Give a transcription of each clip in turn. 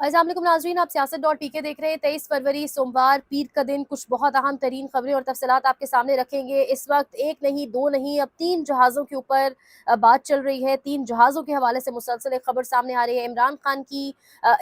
अस्सलाम वालेकुम नाज़रीन, आप सियासत.pk देख रहे हैं। 23 फरवरी सोमवार पीर का दिन, कुछ बहुत अहम तरीन खबरें और तफसीलात आपके सामने रखेंगे। इस वक्त एक नहीं, दो नहीं, अब 3 जहाज़ों के ऊपर बात चल रही है। 3 जहाज़ों के हवाले से मुसलसल एक खबर सामने आ रही है। इमरान खान की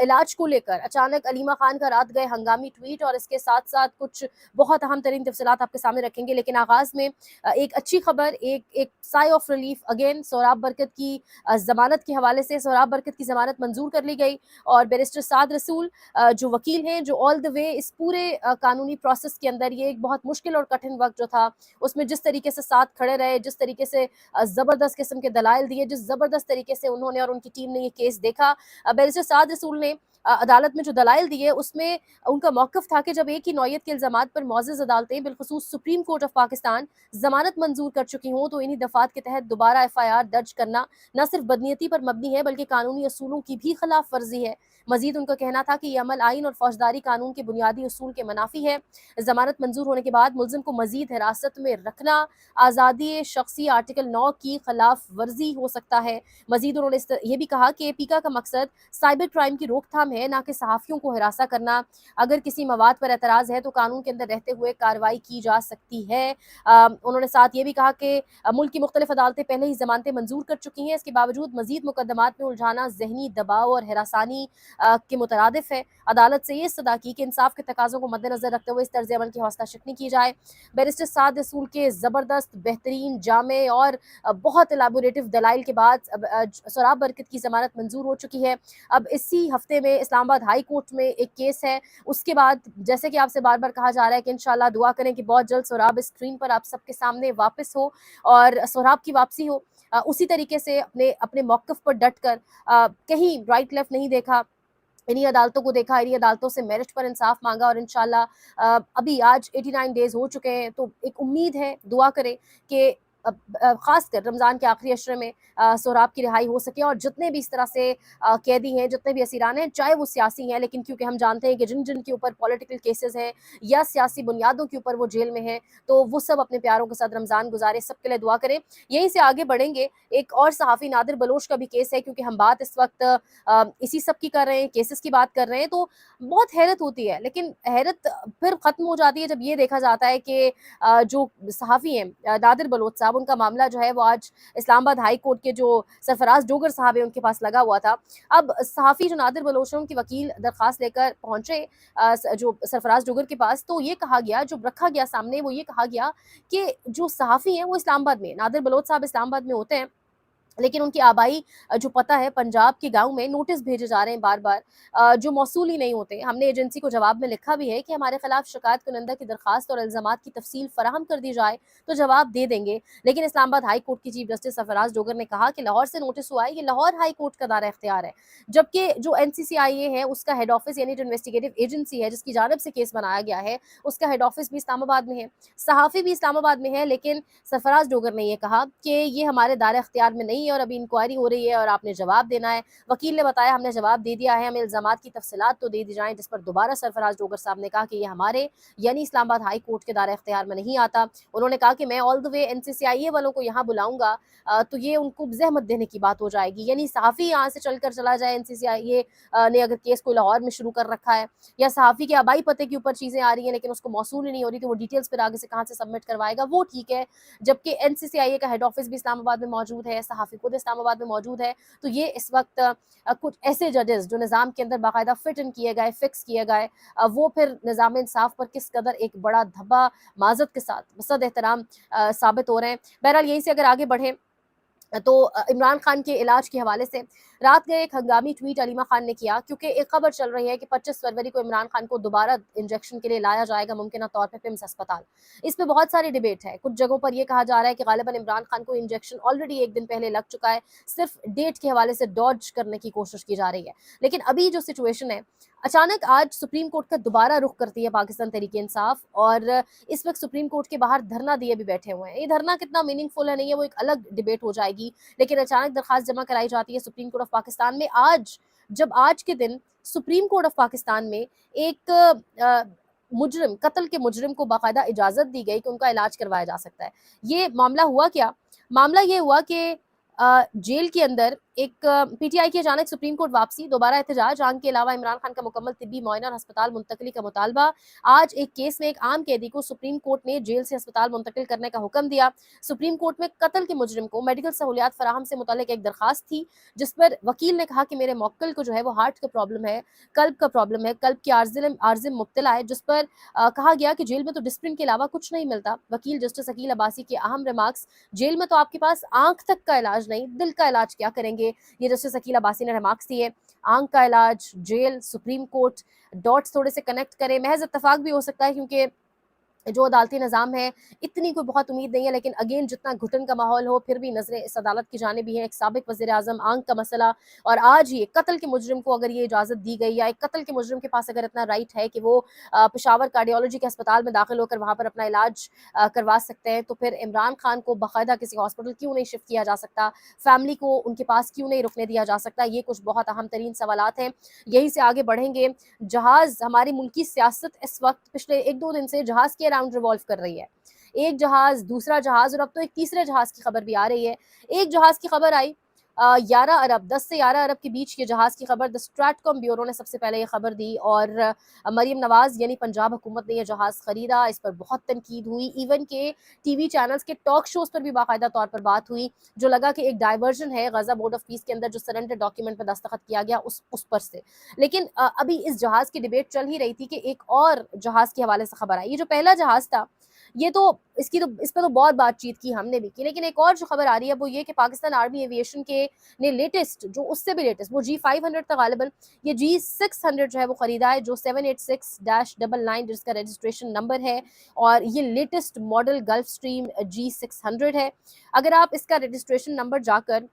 इलाज को लेकर अचानक अलीमा खान का रात गए हंगामी ट्वीट, और इसके साथ साथ कुछ बहुत अहम तरीन तफसीलात आपके सामने रखेंगे। लेकिन आगाज़ में एक अच्छी खबर, एक sigh of relief again Sohrab बरकत की ज़मानत के हवाले से। सोहराब बरकत की ज़मानत मंजूर कर ली गई और बैरिस्टर साद रसूल जो वकील हैं, जो ऑल द वे इस पूरे कानूनी प्रोसेस के अंदर, ये एक बहुत मुश्किल और कठिन वक्त जो था उसमें जिस तरीके से साथ खड़े रहे, जिस तरीके से ज़बरदस्त किस्म के दलाइल दिए, जिस ज़बरदस्त तरीके से उन्होंने और उनकी टीम ने ये केस देखा, बैरिस्टर साद रसूल ने अदालत में जो दलाइल दिए उसमें उनका मौक़िफ़ था कि जब एक ही नौयत के इल्ज़ामात पर मुअज़्ज़ज़ अदालतें बिलख़ुसूस सुप्रीम कोर्ट ऑफ पाकिस्तान ज़मानत मंजूर कर चुकी हों, तो इन्हीं दफ़ात के तहत दोबारा FIR दर्ज करना न सिर्फ बदनीयती पर मबनी है बल्कि कानूनी असूलों की भी खिलाफ वर्जी है। मजीद उनका कहना था कि यह अमल आइन और फौजदारी कानून के बुनियादी उसूल के मनाफी है। जमानत मंजूर होने के बाद मुलजिम को मजीद हिरासत में रखना आज़ादी शख्सी आर्टिकल 9 की खिलाफ वर्जी हो सकता है। मजीद उन्होंने ये भी कहा कि पीका का मकसद साइबर क्राइम की रोकथाम है, न कि सहाफ़ियों को हिरासा करना। अगर किसी मवाद पर एतराज़ है तो कानून के अंदर रहते हुए कार्रवाई की जा सकती है। उन्होंने साथ ये भी कहा कि मुल्क की मुख्तलिफ अदालतें पहले ही जमानतें मंजूर कर चुकी हैं, इसके बावजूद मजीद मुकदमात में उलझाना जहनी दबाव और हिरासानी के मुतरादिफ है। अदालत से ये इस्तदा की कि इंसाफ के तकाज़ों को मद्देनज़र रखते हुए इस तर्ज़ अमल की हौसला शिकनी की जाए। बैरिस्टर साद रसूल के ज़बरदस्त, बेहतरीन, जामे और बहुत एलाबोरेटिव दलाइल के बाद सोहराब बरकत की ज़मानत मंजूर हो चुकी है। अब इसी हफ्ते में इस्लामाबाद हाई कोर्ट में एक केस है। उसके बाद जैसे कि आपसे बार बार कहा जा रहा है कि इंशाअल्लाह दुआ करें कि बहुत जल्द सोहराब स्क्रीन पर आप सबके सामने वापस हो और सोहराब की वापसी हो। उसी तरीके से अपने अपने मौक़िफ़ पर डट कर कहीं राइट लेफ्ट नहीं देखा, इन्हीं अदालतों को देखा, इन्हीं अदालतों से मेरिट पर इंसाफ मांगा, और इंशाल्लाह अभी आज 89 डेज़ हो चुके हैं, तो एक उम्मीद है, दुआ करें कि ख़ासकर रमज़ान के आखिरी अशरे में सोहराब की रिहाई हो सके, और जितने भी इस तरह से कैदी हैं, जितने भी असीरान हैं, चाहे वो सियासी हैं, लेकिन क्योंकि हम जानते हैं कि जिन जिन के ऊपर पॉलिटिकल केसेस हैं या सियासी बुनियादों के ऊपर वो जेल में हैं, तो वो सब अपने प्यारों के साथ रमज़ान गुजारे, सबके लिए दुआ करें। यहीं से आगे बढ़ेंगे, एक और सहाफ़ी नादिर बलोच का भी केस है, क्योंकि हम बात इस वक्त इसी सब की कर रहे हैं, केसेस की बात कर रहे हैं, तो बहुत हैरत होती है। लेकिन हैरत फिर ख़त्म हो जाती है जब ये देखा जाता है कि जो सहाफ़ी हैं नादिर बलोच साहब, उनका मामला जो है वो आज इस्लामाबाद हाई कोर्ट के जो सरफराज डोगर साहब हैं उनके पास लगा हुआ था। अब सहाफ़ी जो नादिर बलोच हैं, उनकी वकील दरख्वास्त लेकर पहुँचे जो सरफराज डोगर के पास, तो ये कहा गया, जो रखा गया सामने, वो ये कहा गया कि जो सहाफ़ी हैं वो इस्लामाबाद में, नादिर बलोच साहब इस्लामाबाद में होते हैं, लेकिन उनकी आबाई जो पता है पंजाब के गाँव में, नोटिस भेजे जा रहे हैं बार-बार जो मौसूल ही नहीं होते। हमने एजेंसी को जवाब में लिखा भी है कि हमारे खिलाफ शिकायत कुनंदा की दरख्वास्त और इल्ज़ामात की तफ़सील फ़राहम कर दी जाए तो जवाब दे देंगे। लेकिन इस्लामाबाद हाई कोर्ट की चीफ जस्टिस सरफराज डोगर ने कहा कि लाहौर से नोटिस हुआ है, ये लाहौर हाई कोर्ट का दायरा इख्तियार है। जबकि जो NCCIA है उसका हेड ऑफिस, यानी जो इन्वेस्टिगेटिव एजेंसी है जिसकी जानिब से केस बनाया गया है, उसका हेड ऑफिस भी इस्लामाबाद में है, सहाफ़ी भी इस्लामाबाद में है। लेकिन सरफराज डोगर ने ये कहा कि ये हमारे दायरा इख्तियार में नहीं है और अभी इंक्वायरी हो रही है और आपने जवाब देना है। वकील ने बताया हमने जवाब दे दिया है, हमें इल्ज़ामात की तफसीलात तो दे दी जाएँ, जिस पर दोबारा सरफराज डोगर साहब ने कहा कि ये हमारे यानी इस्लामाबाद हाई कोर्ट के दायरा इख्तियार में नहीं आता। उन्होंने कहा कि मैं ऑल द वे NCCIA वालों को यहाँ बुलाऊंगा तो ये उनको ज़हमत देने की बात हो जाएगी, यानी सहाफ़ी यहाँ से चल कर चला जाए, NCCIA ने अगर केस को लाहौर में शुरू कर रखा है, या सहाफ़ी के आबाई पते के ऊपर चीज़ें आ रही हैं लेकिन उसको मौसूल ही नहीं हो रही, तो वो डिटेल्स फिर आगे से कहाँ से सबमिट करवाएगा, वो ठीक है। जबकि NCCIA का हेड ऑफिस भी इस्लामाबाद में मौजूद है, सहाफ़ी खुद इस्लामाबाद में मौजूद है। तो ये इस वक्त कुछ ऐसे जजेस जो निज़ाम के अंदर बाकायदा फिट इन किए गए, फिक्स किए गए, वो फिर निज़ाम इंसाफ पर किस कदर एक बड़ा धब्बा माज़रत के साथ सद एहतराम साबित हो रहे हैं। बहरहाल यहीं से अगर आगे बढ़ें तो इमरान खान के इलाज के हवाले से रात गए एक हंगामी ट्वीट अलीमा खान ने किया, क्योंकि एक खबर चल रही है कि 25 फरवरी को इमरान खान को दोबारा इंजेक्शन के लिए लाया जाएगा मुमकिन तौर पे पिम्स अस्पताल। इस पे बहुत सारी डिबेट है। कुछ जगहों पर यह कहा जा रहा है कि गालिबन इमरान खान को इंजेक्शन ऑलरेडी एक दिन पहले लग चुका है, सिर्फ डेट के हवाले से डॉज करने की कोशिश की जा रही है। लेकिन अभी जो सिचुएशन है, अचानक आज सुप्रीम कोर्ट का दोबारा रुख करती है पाकिस्तान तहरीक इंसाफ, और इस वक्त सुप्रीम कोर्ट के बाहर धरना दिए भी बैठे हुए हैं। ये धरना कितना मीनिंगफुल है नहीं है वो एक अलग डिबेट हो जाएगी, लेकिन अचानक दरखास्त जमा कराई जाती है सुप्रीम कोर्ट ऑफ पाकिस्तान में आज, जब आज के दिन सुप्रीम कोर्ट ऑफ पाकिस्तान में एक मुजरिम, कत्ल के मुजरिम को बाकायदा इजाज़त दी गई कि उनका इलाज करवाया जा सकता है। ये मामला हुआ क्या? मामला ये हुआ कि जेल के अंदर एक पीटीआई की अचानक सुप्रीम कोर्ट वापसी, दोबारा एहतजाज, आंग के अलावा इमरान खान का मुकम्मल तिब्बी मुआयना और अस्पताल मुंतकली का मुतालबा। आज एक केस में एक आम कैदी को सुप्रीम कोर्ट ने जेल से अस्पताल मुंतकिल करने का हुक्म दिया। सुप्रीम कोर्ट में कत्ल के मुजरिम को मेडिकल सहूलियात फराहम से मुतालिक एक दरखास्त थी, जिस पर वकील ने कहा कि मेरे मौक्किल को जो है वो हार्ट का प्रॉब्लम है, कल्ब का प्रॉब्लम है, कल्ब की आर्जिम मुब्तला है, जिस पर कहा गया कि जेल में तो डिस्प्लिन के अलावा कुछ नहीं मिलता। वकील जस्टिस अकील अब्बासी के अहम रिमार्क्स, जेल में तो आपके पास आंख तक का इलाज नहीं, दिल का इलाज क्या करेंगे, ये जस्टिस अकील अब्बासी ने रिमार्क्स दिए। आंख का इलाज, जेल, सुप्रीम कोर्ट, डॉट्स थोड़े से कनेक्ट करें, महज इत्तफाक भी हो सकता है क्योंकि जो अदालती निज़ाम है इतनी कोई बहुत उम्मीद नहीं है, लेकिन अगेन जितना घुटन का माहौल हो फिर भी नज़रें इस अदालत की जानिब भी हैं। एक साबिक वज़ीर आज़म, आंख का मसला, और आज ही कत्ल के मुजरिम को अगर ये इजाज़त दी गई, या एक कत्ल के मुजरिम के पास अगर इतना राइट है कि वो पेशावर कार्डियोलॉजी के अस्पताल में दाखिल होकर वहाँ पर अपना इलाज करवा सकते हैं, तो फिर इमरान खान को बाकायदा किसी हॉस्पिटल क्यों नहीं शिफ्ट किया जा सकता, फैमिली को उनके पास क्यों नहीं रुकने दिया जा सकता। ये कुछ बहुत अहम तरीन सवालात हैं, यहीं से आगे बढ़ेंगे। जहाज़, हमारी मुल्की सियासत इस वक्त पिछले 1-2 दिन से जहाज़ के अराउंड रिवॉल्व कर रही है। एक जहाज़, दूसरा जहाज़, और अब तो एक तीसरे जहाज़ की खबर भी आ रही है। एक जहाज़ की खबर आई 11 अरब, 10 से 11 अरब के बीच के जहाज़ की खबर द स्ट्रैटकॉम ब्यूरो ने सबसे पहले ये खबर दी, और मरियम नवाज़ यानी पंजाब हुकूमत ने यह जहाज़ ख़रीदा। इस पर बहुत तनकीद हुई, इवन के टीवी चैनल्स के टॉक शोज़ पर भी बाकायदा तौर पर बात हुई, जो लगा कि एक डाइवर्जन है गज़ा बोर्ड ऑफ पीस के अंदर जो सरेंडर डॉक्यूमेंट पर दस्तखत किया गया उस पर से। लेकिन अभी इस जहाज़ की डिबेट चल ही रही थी कि एक और जहाज़ के हवाले से खबर आई। ये जो पहला जहाज़ था, ये तो इस पर तो बहुत बातचीत की, हमने भी की, लेकिन एक और जो खबर आ रही है वो ये कि पाकिस्तान आर्मी एविएशन के ने लेटेस्ट, जो उससे भी लेटेस्ट, वो G500 था गालिबन, ये G600 जो है वो खरीदा है, जो 786-99 जिसका रजिस्ट्रेशन नंबर है, और ये latest model gulf stream G600 है। अगर आप इसका रजिस्ट्रेशन नंबर जाकर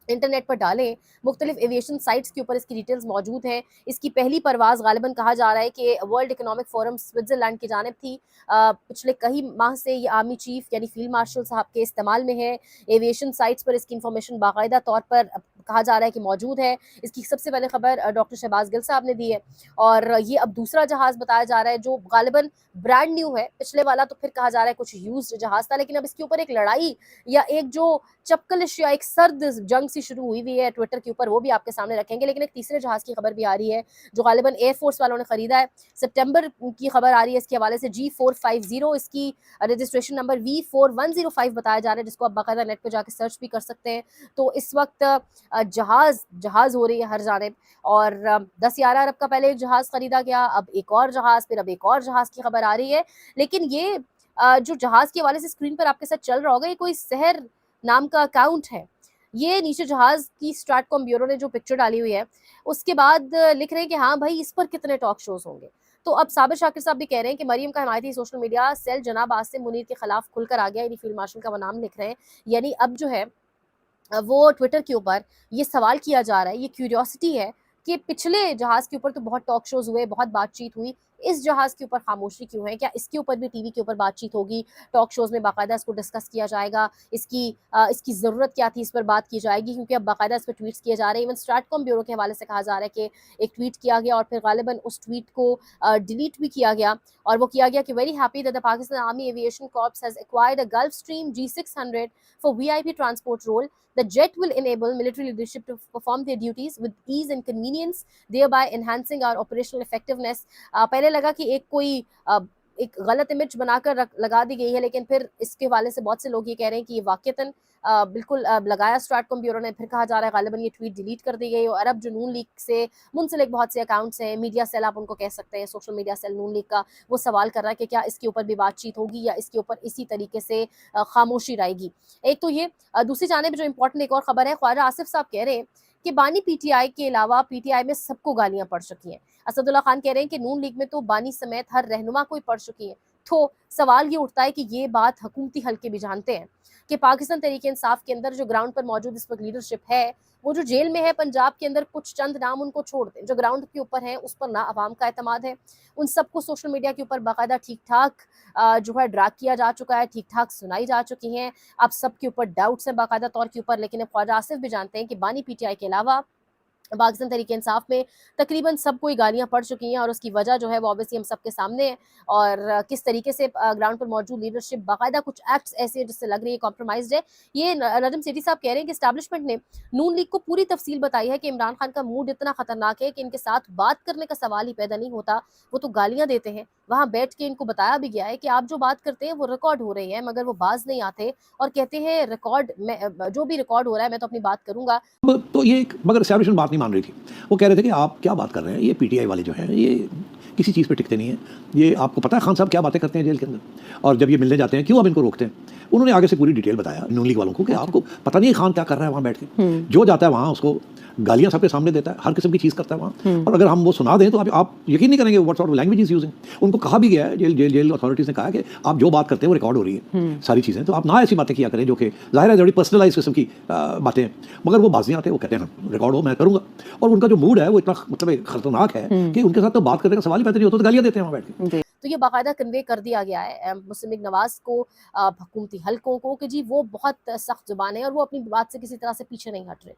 इंटरनेट पर डालें, मुख्तलिफ एविएशन साइट्स के ऊपर इसकी डिटेल्स मौजूद हैं। इसकी पहली परवाज़ गालिबन कहा जा रहा है कि वर्ल्ड इकोनॉमिक फोरम स्विट्ज़रलैंड की जानिब थी। पिछले कई माह से ये आर्मी चीफ यानी फील्ड मार्शल साहब के इस्तेमाल में है। एविएशन साइट्स पर इसकी इंफॉर्मेशन बाकायदा तौर पर कहा जा रहा है कि मौजूद है। इसकी सबसे पहले खबर डॉक्टर शहबाज गिल साहब ने दी है, और ये अब दूसरा जहाज़ बताया जा रहा है जो गालिबन ब्रांड न्यू है। पिछले वाला तो फिर कहा जा रहा है कुछ यूज्ड जहाज़ था, लेकिन अब इसके ऊपर एक लड़ाई या एक जो चपकलिश या एक सर्द जंग सी शुरू हुई है ट्विटर के ऊपर, वो भी आपके सामने रखेंगे। लेकिन एक तीसरे जहाज़ की खबर भी आ रही है जो गालिबन एयरफोर्स वालों ने खरीदा है। सितंबर की खबर आ रही है इसके हवाले से, G450, इसकी रजिस्ट्रेशन नंबर V4105 बताया जा रहा है, जिसको आप बाकायदा नेट पर जाकर सर्च भी कर सकते हैं। तो इस वक्त जहाज़ हो रही है हर जानिब, और 10-11 अरब का पहले एक जहाज़ खरीदा गया, अब एक और जहाज़, फिर अब एक और जहाज़ की खबर आ रही है। लेकिन ये जो जहाज़ के हवाले से स्क्रीन पर आपके साथ चल रहा होगा, ये कोई शहर नाम का अकाउंट है। ये नीचे जहाज़ की स्ट्रैटकॉम ब्यूरो ने जो पिक्चर डाली हुई है, उसके बाद लिख रहे हैं कि हाँ भाई, इस पर कितने टॉक शोज़ होंगे। तो अब साबिर शाकिर साहब भी कह रहे हैं कि मरियम का हिमायती सोशल मीडिया सेल जनाब आसिम मुनीर के खिलाफ खुलकर आ गया, यानी फील्ड मार्शल का वो नाम लिख रहे हैं। यानी अब जो है वो ट्विटर के ऊपर ये सवाल किया जा रहा है, ये क्यूरियोसिटी है कि पिछले जहाज़ के ऊपर तो बहुत टॉक शोज़ हुए, बहुत बातचीत हुई, इस जहाज़ के ऊपर खामोशी क्यों है? क्या इसके ऊपर भी टीवी के ऊपर बातचीत होगी? टॉक शोज़ में बाकायदा इसको डिस्कस किया जाएगा? इसकी ज़रूरत क्या थी, इस पर बात की जाएगी, क्योंकि अब बाकायदा इस पर ट्वीट्स किए जा रहे हैं। इवन स्ट्रैटकॉम ब्यूरो के हवाले से कहा जा रहा है कि एक ट्वीट किया गया और फिर गालिबन उस ट्वीट को डिलीट भी किया गया, और वो किया गया कि very happy that the Pakistan army aviation corps has acquired a Gulfstream G600 for VIP transport role. The jet will enable military leadership to perform their duties with ease and convenience, thereby enhancing our operational effectiveness. पहले लगा कि एक गलत image बनाकर लगा दी गई है, लेकिन फिर इसके हवाले से बहुत से लोग ये कह रहे हैं कि ये वाक़तन बिल्कुल लगाया स्ट्रैटकॉम ब्यूरो ने। फिर कहा जा रहा है गालिबन ये ट्वीट डिलीट कर दी गई, और अरब जो नून लीग से मुंसलिक बहुत से अकाउंट्स हैं, मीडिया सेल आप उनको कह सकते हैं, सोशल मीडिया सेल नून लीग का, वो सवाल कर रहा है कि क्या इसके ऊपर भी बातचीत होगी या इसके ऊपर इसी तरीके से खामोशी रहेगी। एक तो ये, दूसरी जानिब जो इंपॉर्टेंट एक और खबर है, ख्वाजा आसिफ साहब कह रहे हैं कि बानी पीटीआई के अलावा पीटीआई में सबको गालियां पड़ चुकी हैं। असदुल्ला खान कह रहे हैं कि नून लीग में तो बानी समेत हर रहनुमा को ही पड़ चुकी है। तो सवाल ये उठता है कि ये बात हुकूमती हल्के भी जानते हैं कि पाकिस्तान तहरीक इंसाफ के अंदर जो ग्राउंड पर मौजूद इस वक्त लीडरशिप है, वो जो जेल में है पंजाब के अंदर, कुछ चंद नाम उनको छोड़ दें, जो ग्राउंड के ऊपर हैं उस पर ना अवाम का एतमाद है। उन सबको सोशल मीडिया के ऊपर बाकायदा ठीक ठाक जो है ड्रैग किया जा चुका है, ठीक ठाक सुनाई जा चुकी हैं। अब सबके ऊपर डाउट्स हैं बाकायदा तौर के ऊपर, लेकिन ख्वाजा आसिफ भी जानते हैं कि बानी पीटीआई के अलावा پاکستان تحریک انصاف میں تقریباً سب کوئی گالیاں پڑ چکی ہیں اور اس کی وجہ جو ہے وہ اوبیسلی ہم سب کے سامنے ہے، اور کس طریقے سے گراؤنڈ پر موجود لیڈرشپ باقاعدہ کچھ ایکٹس ایسے ہیں جس سے لگ رہی ہے کمپرومائزڈ ہے۔ یہ نجم سیٹھی صاحب کہہ رہے ہیں کہ اسٹیبلشمنٹ نے نون لیگ کو پوری تفصیل بتائی ہے کہ عمران خان کا موڈ اتنا خطرناک ہے کہ ان کے ساتھ بات کرنے کا سوال ہی پیدا نہیں ہوتا، وہ تو گالیاں دیتے ہیں۔ وہاں بیٹھ کے ان کو بتایا بھی گیا ہے کہ آپ جو بات کرتے ہیں وہ ریکارڈ ہو رہی ہے، مگر وہ باز نہیں آتے اور کہتے ہیں ریکارڈ میں جو بھی ریکارڈ ہو رہا ہے میں تو اپنی بات کروں گا۔ تو یہ مگر اسٹیبلشمنٹ بات نہیں مان رہی تھی، وہ کہہ رہے تھے کہ آپ کیا بات کر رہے ہیں، یہ پی ٹی آئی والے جو ہیں یہ کسی چیز پہ ٹکتے نہیں ہیں، یہ آپ کو پتہ ہے خان صاحب کیا باتیں کرتے ہیں جیل کے اندر، اور جب یہ ملنے جاتے ہیں کیوں آپ ان کو روکتے ہیں؟ انہوں نے آگے سے پوری ڈیٹیل بتایا نون لیگ والوں کو کہ آپ کو پتہ نہیں خان کیا کر رہا ہے وہاں بیٹھ کے، جو جاتا ہے وہاں اس کو گالیاں سب کے سامنے دیتا ہے، ہر قسم کی چیز کرتا ہے وہاں، اور اگر ہم وہ سنا دیں تو آپ یقین نہیں کریں گے what sort of language is using. ان کو کہا بھی گیا ہے، جیل اتھارٹیز نے کہا کہ آپ جو بات کرتے ہیں وہ ریکارڈ ہو رہی ہے ساری چیزیں، تو آپ نہ ایسی باتیں کیا کریں جو کہ ظاہر ہے بڑی پرسنلائز قسم کی باتیں ہیں، مگر وہ باز نہیں آتے، وہ کہتے ہیں ریکارڈ ہو میں کروں گا، اور ان کا جو موڈ ہے وہ اتنا مطلب خطرناک ہے کہ ان کے ساتھ تو بات کرنے کا سوال ہی پیدا نہیں ہوتا، تو گالیاں دیتے ہیں وہاں بیٹھ کے۔ تو یہ باقاعدہ کنوے کر دیا گیا ہے مسلم لیگ نواز کو، حکومتی حلقوں کو، کہ جی وہ بہت سخت زبان ہے اور وہ اپنی بات سے کسی طرح سے پیچھے نہیں ہٹ رہے۔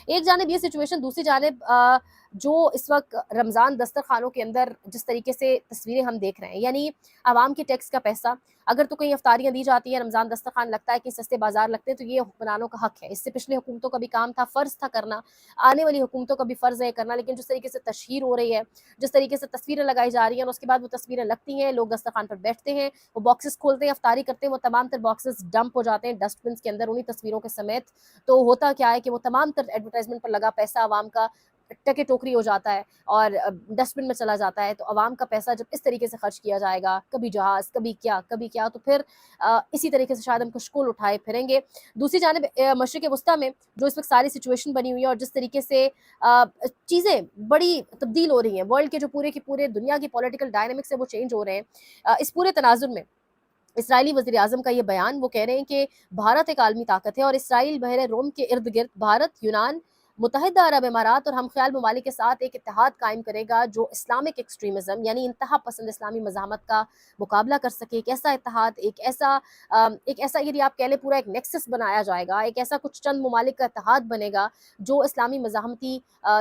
ایک جانب یہ سچویشن، دوسری جانب جو اس وقت رمضان دسترخوانوں کے اندر جس طریقے سے تصویریں ہم دیکھ رہے ہیں، یعنی عوام کے ٹیکس کا پیسہ، اگر تو کہیں افطاریاں دی جاتی ہیں، رمضان دسترخوان لگتا ہے کہ سستے بازار لگتے ہیں، تو یہ حکمرانوں کا حق ہے، اس سے پچھلے حکومتوں کا بھی کام تھا، فرض تھا کرنا، آنے والی حکومتوں کا بھی فرض ہے کرنا، لیکن جس طریقے سے تشہیر ہو رہی ہے، جس طریقے سے تصویریں لگائی جا رہی ہیں اور اس کے بعد وہ تصویریں لگتی ہیں، لوگ دسترخوان پر بیٹھتے ہیں، وہ باکسز کھولتے ہیں، افطاری کرتے ہیں، وہ تمام تر باکسز ڈمپ ہو جاتے ہیں ڈسٹ بنس کے اندر انہی تصویروں کے سمیت۔ تو ہوتا کیا ہے کہ وہ تمام تر ایڈورٹائزمنٹ پر لگا پیسہ عوام کا ٹکے ٹوکری ہو جاتا ہے اور ڈسٹ بن میں چلا جاتا ہے۔ تو عوام کا پیسہ جب اس طریقے سے خرچ کیا جائے گا، کبھی جہاز، کبھی کیا، تو پھر اسی طریقے سے شاید ہم کشکول اٹھائے پھریں گے۔ دوسری جانب مشرق وسطیٰ میں جو اس وقت ساری سچویشن بنی ہوئی ہے اور جس طریقے سے چیزیں بڑی تبدیل ہو رہی ہیں، ورلڈ کے جو پورے کی پورے دنیا کی پولیٹیکل ڈائنامکس ہے وہ چینج ہو رہے ہیں، اس پورے تناظر میں اسرائیلی وزیر اعظم کا یہ بیان، وہ کہہ رہے ہیں کہ بھارت ایک عالمی طاقت ہے اور اسرائیل بحر روم کے ارد گرد بھارت، یونان، متحدہ عرب امارات اور ہم خیال ممالک کے ساتھ ایک اتحاد قائم کرے گا جو اسلامک ایکسٹریمزم یعنی انتہا پسند اسلامی مزاحمت کا مقابلہ کر سکے۔ ایک ایسا اتحاد، ایک ایسا یعنی آپ کہہ لیں پورا ایک نیکسس بنایا جائے گا، ایک ایسا کچھ چند ممالک کا اتحاد بنے گا جو اسلامی مزاحمتی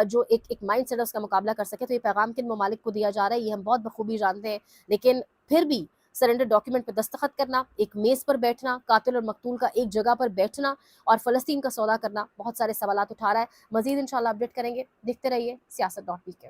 جو ایک مائنڈ سیٹ ہے اس کا مقابلہ کر سکے۔ تو یہ پیغام کن ممالک کو دیا جا رہا ہے یہ ہم بہت بخوبی جانتے ہیں، لیکن پھر بھی سرنڈر ڈاکیومنٹ پہ دستخط کرنا، ایک میز پر بیٹھنا، قاتل اور مقتول کا ایک جگہ پر بیٹھنا اور فلسطین کا سودا کرنا بہت سارے سوالات اٹھا رہا ہے۔ مزید انشاءاللہ اپڈیٹ کریں گے، دیکھتے رہیے سیاست.pk۔